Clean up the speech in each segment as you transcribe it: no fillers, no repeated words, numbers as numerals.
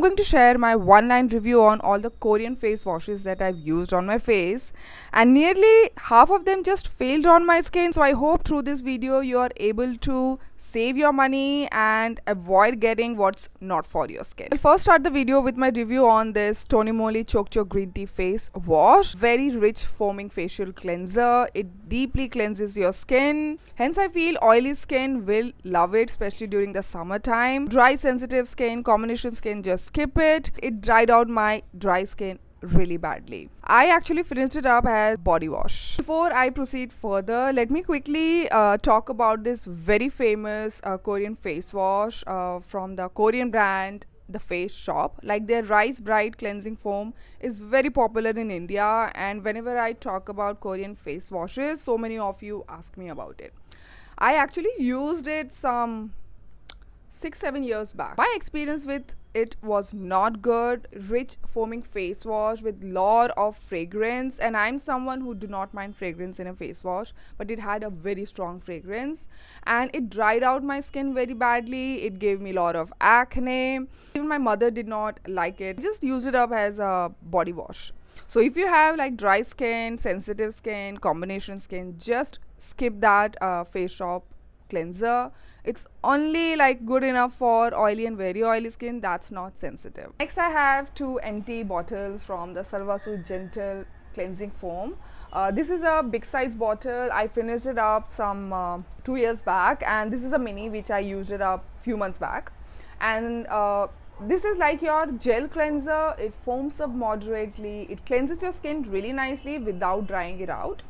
I'm going to share my one-line review on all the Korean face washes that I've used on my face, and nearly half of them just failed on my skin. So I hope through this video you are able to save your money and avoid getting what's not for your skin. I'll first start the video with my review on this Tonymoly Chok Chok Green Tea face wash. Very rich foaming facial cleanser. It deeply cleanses your skin. Hence I feel oily skin will love it, especially during the summertime. Dry sensitive skin, combination skin, just skip it. It dried out my dry skin really badly. I actually finished it up as body wash. Before I proceed further, let me quickly talk about this very famous Korean face wash from the Korean brand The Face Shop. Like, their rice bright cleansing foam is very popular in India, and whenever I talk about Korean face washes, so many of you ask me about it. I actually used it some 6-7 years back. My experience with it was not good. Rich foaming face wash with lot of fragrance, and I'm someone who do not mind fragrance in a face wash, but it had a very strong fragrance and it dried out my skin very badly. It gave me a lot of acne. Even my mother did not like it. Just use it up as a body wash. So if you have like dry skin, sensitive skin, combination skin, just skip that face shop cleanser. It's only like good enough for oily and very oily skin that's not sensitive. Next, I have 2 empty bottles from the Sulwhasoo Gentle Cleansing Foam. This is a big size bottle. I finished it up some 2 years back, and this is a mini which I used it up few months back. And this is like your gel cleanser. It foams up moderately. It cleanses your skin really nicely without drying it out.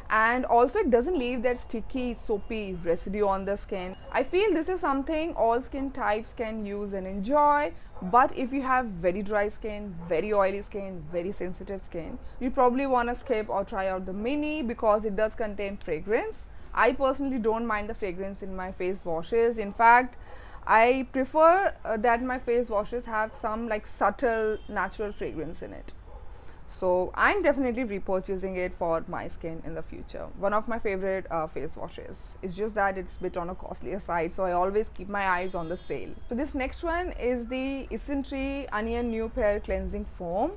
And also it doesn't leave that sticky soapy residue on the skin. I feel this is something all skin types can use and enjoy, but if you have very dry skin, very oily skin, very sensitive skin, you probably want to skip or try out the mini because it does contain fragrance. I personally don't mind the fragrance in my face washes. In fact, I prefer that my face washes have some like subtle natural fragrance in it. So I'm definitely repurchasing it for my skin in the future. One of my favorite face washes. It's just that it's a bit on a costlier side, so I always keep my eyes on the sale. So this next one is the Isntree Onion New Pair Cleansing Foam.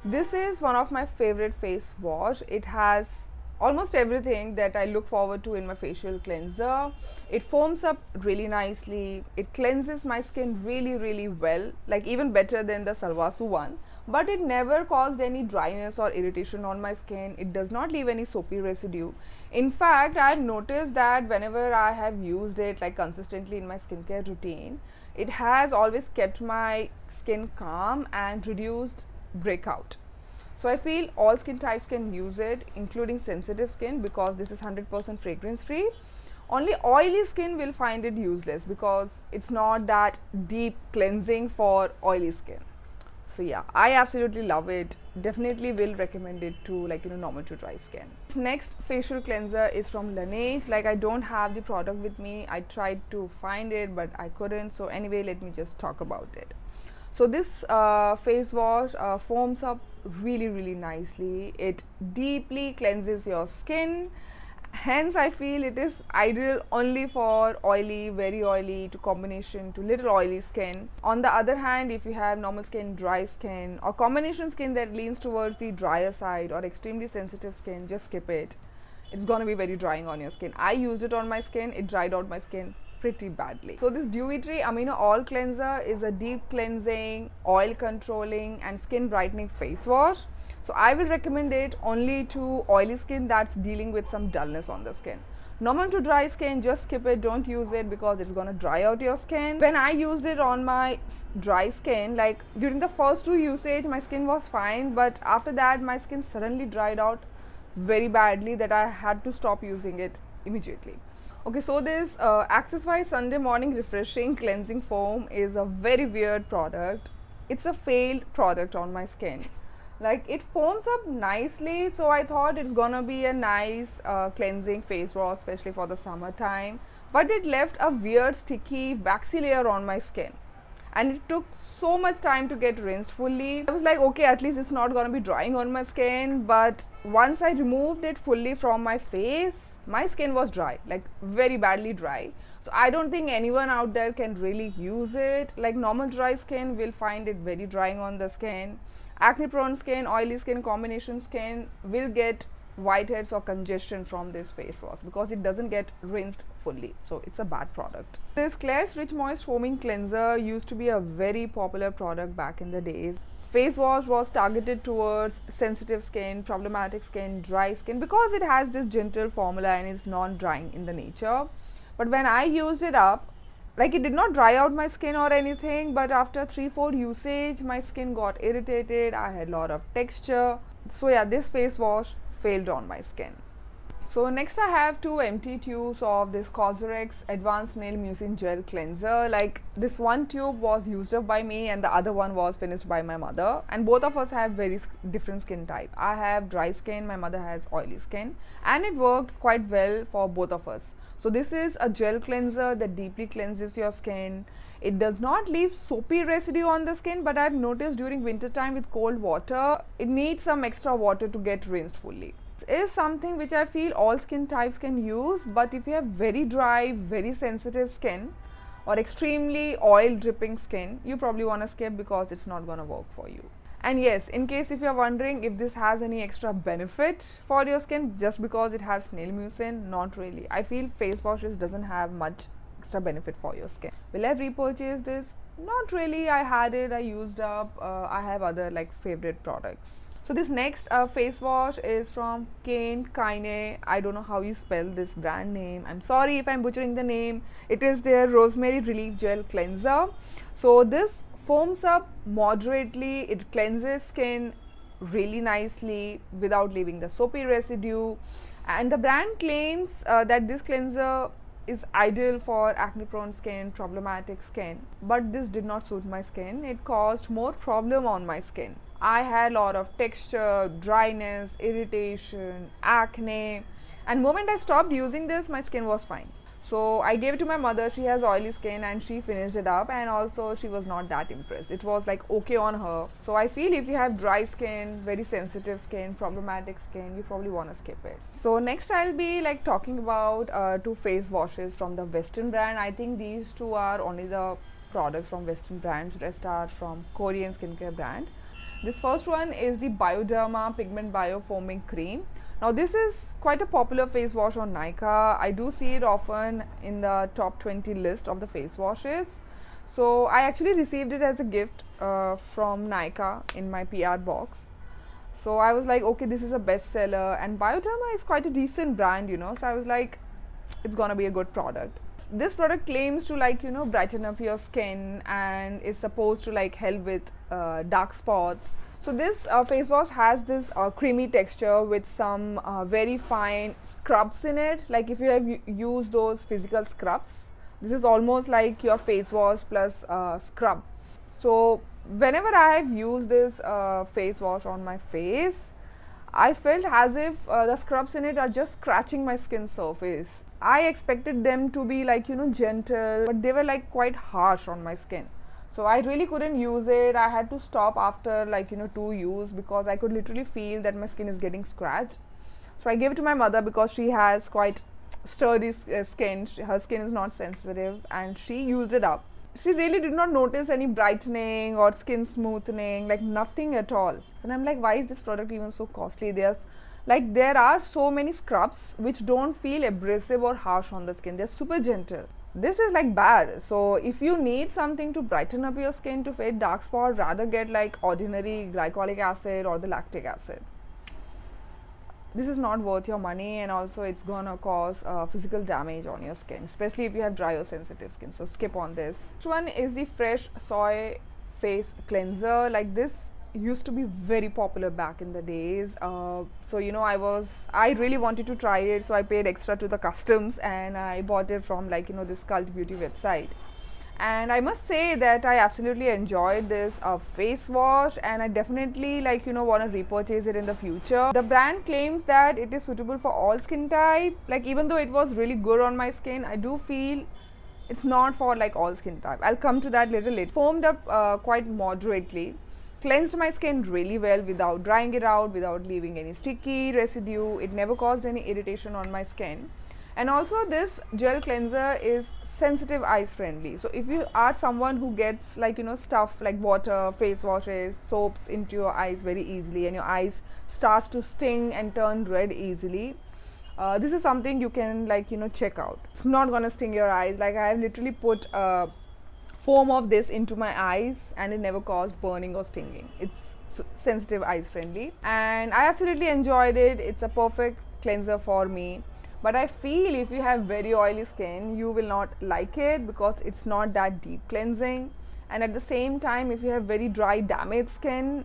This is one of my favorite face wash. It has almost everything that I look forward to in my facial cleanser. It foams up really nicely. It cleanses my skin really well, like even better than the Sulwhasoo one. But it never caused any dryness or irritation on my skin. It does not leave any soapy residue. In fact, I've noticed that whenever I have used it like consistently in my skincare routine, it has always kept my skin calm and reduced breakout. So I feel all skin types can use it, including sensitive skin, because this is 100% fragrance free. Only oily skin will find it useless because it's not that deep cleansing for oily skin. So yeah, I absolutely love it. Definitely will recommend it to normal to dry skin. This next facial cleanser is from Laneige. Like, I don't have the product with me. I tried to find it but I couldn't. So anyway, let me just talk about it. So this face wash foams up really nicely. It deeply cleanses your skin. Hence I feel it is ideal only for oily, very oily to combination to little oily skin. On the other hand, if you have normal skin, dry skin, or combination skin that leans towards the drier side, or extremely sensitive skin, just skip it. It's gonna be very drying on your skin. I used it on my skin. It dried out my skin pretty badly. So this Dewytree Amino Oil Cleanser is a deep cleansing, oil controlling and skin brightening face wash. So I will recommend it only to oily skin that's dealing with some dullness on the skin. Normal to dry skin, just skip it. Don't use it because it's gonna dry out your skin. When I used it on my dry skin, like during the first 2 usage, my skin was fine, but after that my skin suddenly dried out very badly that I had to stop using it immediately. Okay, so this Accessify Sunday Morning Refreshing Cleansing Foam is a very weird product. It's a failed product on my skin. Like, it foams up nicely, so I thought it's gonna be a nice cleansing face wash, especially for the summertime, but it left a weird sticky waxy layer on my skin, and it took so much time to get rinsed fully. I was like, okay, at least it's not gonna be drying on my skin. But once I removed it fully from my face, my skin was dry, like very badly dry. So I don't think anyone out there can really use it. Like normal dry skin will find it very drying on the skin. Acne prone skin, oily skin, combination skin will get whiteheads or congestion from this face wash because it doesn't get rinsed fully. So it's a bad product. This Klairs Rich Moist Foaming Cleanser used to be a very popular product back in the days. Face wash was targeted towards sensitive skin, problematic skin, dry skin because it has this gentle formula and is non-drying in the nature. But when I used it up, like it did not dry out my skin or anything, but after 3-4 usage my skin got irritated. I had a lot of texture. So yeah, this face wash failed on my skin. So next I have 2 empty tubes of this Cosrx Advanced Nail Mucin Gel Cleanser. Like this one tube was used up by me and the other one was finished by my mother, and both of us have very different skin type. I have dry skin, my mother has oily skin, and it worked quite well for both of us. So this is a gel cleanser that deeply cleanses your skin. It does not leave soapy residue on the skin, but I've noticed during winter time with cold water, it needs some extra water to get rinsed fully. This is something which I feel all skin types can use, but if you have very dry, very sensitive skin or extremely oil dripping skin, you probably want to skip because it's not going to work for you. And yes, in case if you're wondering if this has any extra benefit for your skin just because it has snail mucin, not really. I feel face washes doesn't have much extra benefit for your skin. Will I repurchase this? Not really. I had it, I used up. I have other like favorite products. So this next face wash is from Kaine. I don't know how you spell this brand name. I'm sorry if I'm butchering the name. It is their Rosemary Relief Gel Cleanser. So this foams up moderately. It cleanses skin really nicely without leaving the soapy residue. And the brand claims that this cleanser is ideal for acne prone skin, problematic skin. But this did not suit my skin. It caused more problem on my skin. I had a lot of texture, dryness, irritation, acne, and the moment I stopped using this, my skin was fine. So I gave it to my mother. She has oily skin and she finished it up, and also she was not that impressed. It was like okay on her. So I feel if you have dry skin, very sensitive skin, problematic skin, you probably want to skip it. So next I'll be like talking about 2 face washes from the Western brand. I think these 2 are only the products from Western brands. Rest are from Korean skincare brand. This first one is the Bioderma Pigmentbio Foaming Cream. Now this is quite a popular face wash on Nykaa. I do see it often in the top 20 list of the face washes. So I actually received it as a gift from Nykaa in my PR box. So I was like, okay, this is a bestseller, and Bioderma is quite a decent brand, you know. So I was like, it's gonna be a good product. This product claims to like, you know, brighten up your skin and is supposed to like help with dark spots. So this face wash has this creamy texture with some very fine scrubs in it. Like if you have used those physical scrubs, this is almost like your face wash plus scrub. So whenever I have used this face wash on my face, I felt as if the scrubs in it are just scratching my skin surface. I expected them to be like, you know, gentle, but they were like quite harsh on my skin. So I really couldn't use it. I had to stop after like, you know, 2 use because I could literally feel that my skin is getting scratched. So I gave it to my mother because she has quite sturdy skin. Her skin is not sensitive, and she used it up. She really did not notice any brightening or skin smoothing, like nothing at all. And I'm like, why is this product even so costly? There are so many scrubs which don't feel abrasive or harsh on the skin. They're super gentle. This is like bad. So if you need something to brighten up your skin to fade dark spot, rather get like ordinary glycolic acid or the lactic acid. This is not worth your money, and also it's gonna cause physical damage on your skin, especially if you have dry or sensitive skin. So skip on this. Next one is the Fresh Soy Face Cleanser. Like this used to be very popular back in the days. So you know, I really wanted to try it, so I paid extra to the customs and I bought it from like, you know, this cult beauty website. And I must say that I absolutely enjoyed this face wash, and I definitely like, you know, want to repurchase it in the future. The brand claims that it is suitable for all skin type. Like even though it was really good on my skin, I do feel it's not for like all skin type. I'll come to that little later. Foamed up quite moderately, cleansed my skin really well without drying it out, without leaving any sticky residue. It never caused any irritation on my skin. And also this gel cleanser is sensitive eyes friendly. So if you are someone who gets like stuff like water, face washes, soaps into your eyes very easily, and your eyes starts to sting and turn red easily, this is something you can check out. It's not gonna sting your eyes. Like, I have literally put foam of this into my eyes and it never caused burning or stinging. It's sensitive eyes friendly and I absolutely enjoyed it. It's a perfect cleanser for me. But I feel if you have very oily skin, you will not like it because it's not that deep cleansing. And at the same time, if you have very dry, damaged skin,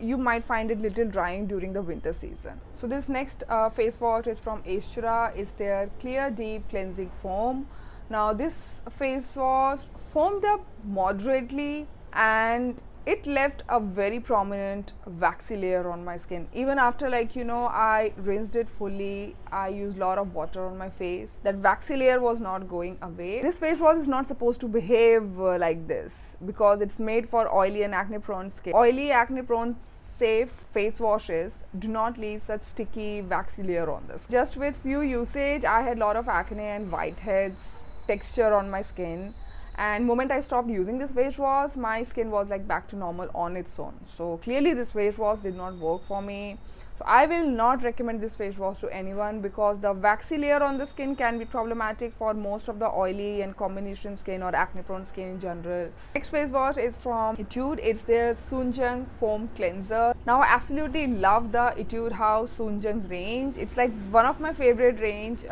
you might find it little drying during the winter season. So this next face wash is from Aestura. It's their Clear Deep Cleansing Foam. Now this face wash foamed up moderately and it left a very prominent waxy layer on my skin. Even after I rinsed it fully, I used a lot of water on my face, that waxy layer was not going away. This face wash is not supposed to behave like this because it's made for oily and acne prone skin. Oily, acne prone safe face washes do not leave such sticky waxy layer on this. Just with few usage, I had a lot of acne and whiteheads texture on my skin. And moment I stopped using this face wash, my skin was like back to normal on its own. So clearly this face wash did not work for me. So I will not recommend this face wash to anyone because the waxy layer on the skin can be problematic for most of the oily and combination skin or acne prone skin in general. Next face wash is from Etude. It's their jUng foam cleanser. Now I absolutely love the Etude House jUng range. It's like one of my favorite range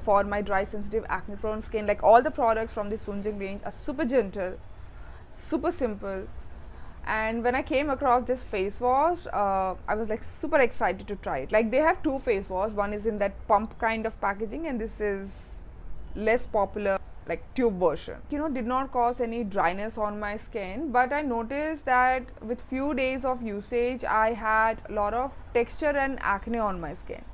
for my dry, sensitive, acne prone skin. Like, all the products from this jUng range are super gentle, super simple. And when I came across this face wash, I was like super excited to try it. Like, they have two face wash. One is in that pump kind of packaging and this is less popular, like tube version. Did not cause any dryness on my skin, but I noticed that with few days of usage, I had a lot of texture and acne on my skin.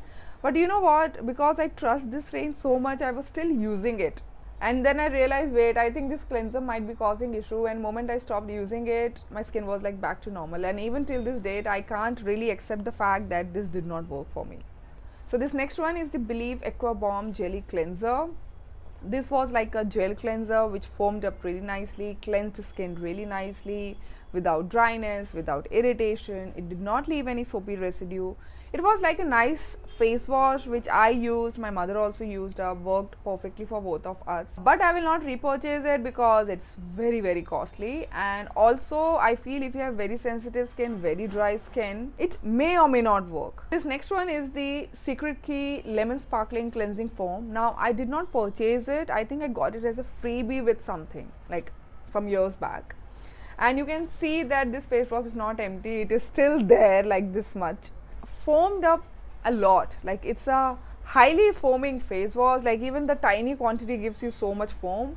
But you know what? Because I trust this range so much, I was still using it. And then I realized, wait, I think this cleanser might be causing issue, and moment I stopped using it, my skin was like back to normal. And even till this date, I can't really accept the fact that this did not work for me. So this next one is the Belif Aqua Bomb Jelly Cleanser. This was like a gel cleanser which foamed up really nicely, cleansed the skin really nicely, without dryness, without irritation. It did not leave any soapy residue. It was like a nice face wash which I used, my mother also used up, worked perfectly for both of us. But I will not repurchase it because it's very costly, and also I feel if you have very sensitive skin, very dry skin, it may or may not work. This next one is the Secret Key Lemon Sparkling Cleansing Foam. Now I did not purchase it. I think I got it as a freebie with something like some years back. And you can see that this face wash is not empty. It is still there like this much. Foamed up a lot. Like, it's a highly foaming face wash. Like, even the tiny quantity gives you so much foam,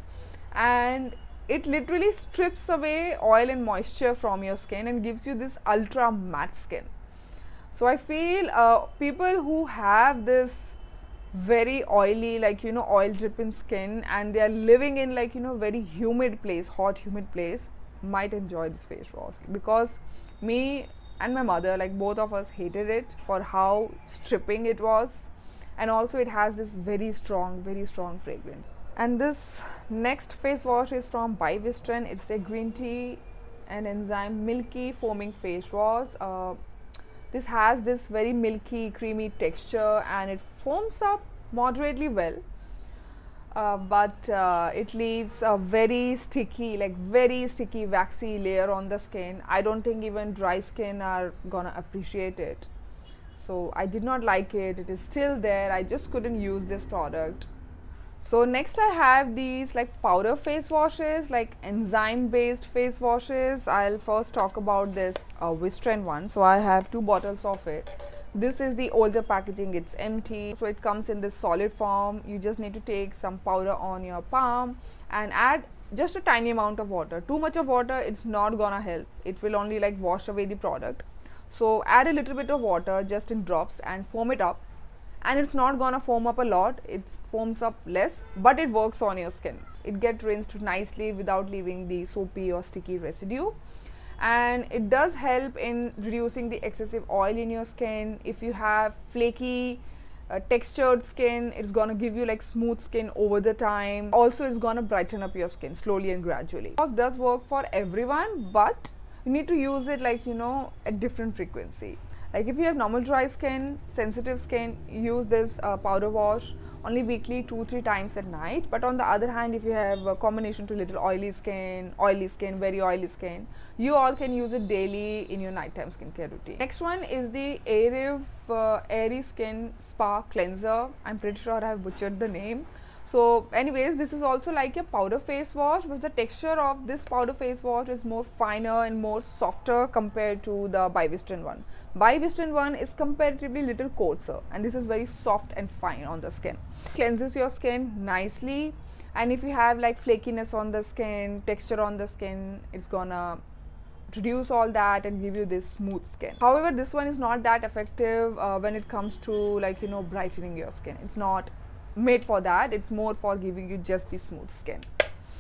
and it literally strips away oil and moisture from your skin and gives you this ultra matte skin. So I feel people who have this very oily, oil dripping skin, and they are living in very humid place, hot humid place, might enjoy this face wash. Because me and my mother, both of us, hated it for how stripping it was, and also it has this very strong fragrance. And this next face wash is from Wishtrend. It's a green tea and enzyme Milky foaming face wash. This has this very milky, creamy texture, and it foams up moderately well. But it leaves a very sticky, waxy layer on the skin. I don't think even dry skin are gonna appreciate it. So I did not like it. It is still there. I just couldn't use this product. So next I have these powder face washes, enzyme based face washes. I'll first talk about this wishtrend one. So I have 2 bottles of it. This is the older packaging, it's empty, so it comes in this solid form. You just need to take some powder on your palm and add just a tiny amount of water. Too much of water, it's not gonna help. It will only wash away the product. So add a little bit of water just in drops and foam it up, and it's not gonna foam up a lot. It foams up less, but it works on your skin. It gets rinsed nicely without leaving the soapy or sticky residue. And it does help in reducing the excessive oil in your skin. If you have flaky textured skin. It's gonna give you like smooth skin over the time. Also, it's gonna brighten up your skin slowly and gradually. It does work for everyone, but you need to use it like, you know, at different frequency. Like if you have normal dry skin, sensitive skin, use this powder wash only weekly, 2-3 times at night. But on the other hand, if you have a combination to little oily skin, very oily skin, you all can use it daily in your nighttime skincare routine. Next one is the Airive Airy Skin Spa Cleanser. I'm pretty sure I have butchered the name. So anyways, this is also like a powder face wash, but the texture of this powder face wash is more finer and more softer compared to the Bioderma one. Bioderma one is comparatively little coarser, and this is very soft and fine on the skin. Cleanses your skin nicely, and if you have like flakiness on the skin, texture on the skin, it's gonna reduce all that and give you this smooth skin. However, this one is not that effective when it comes to like, you know, brightening your skin. It's not made for that. It's more for giving you just the smooth skin.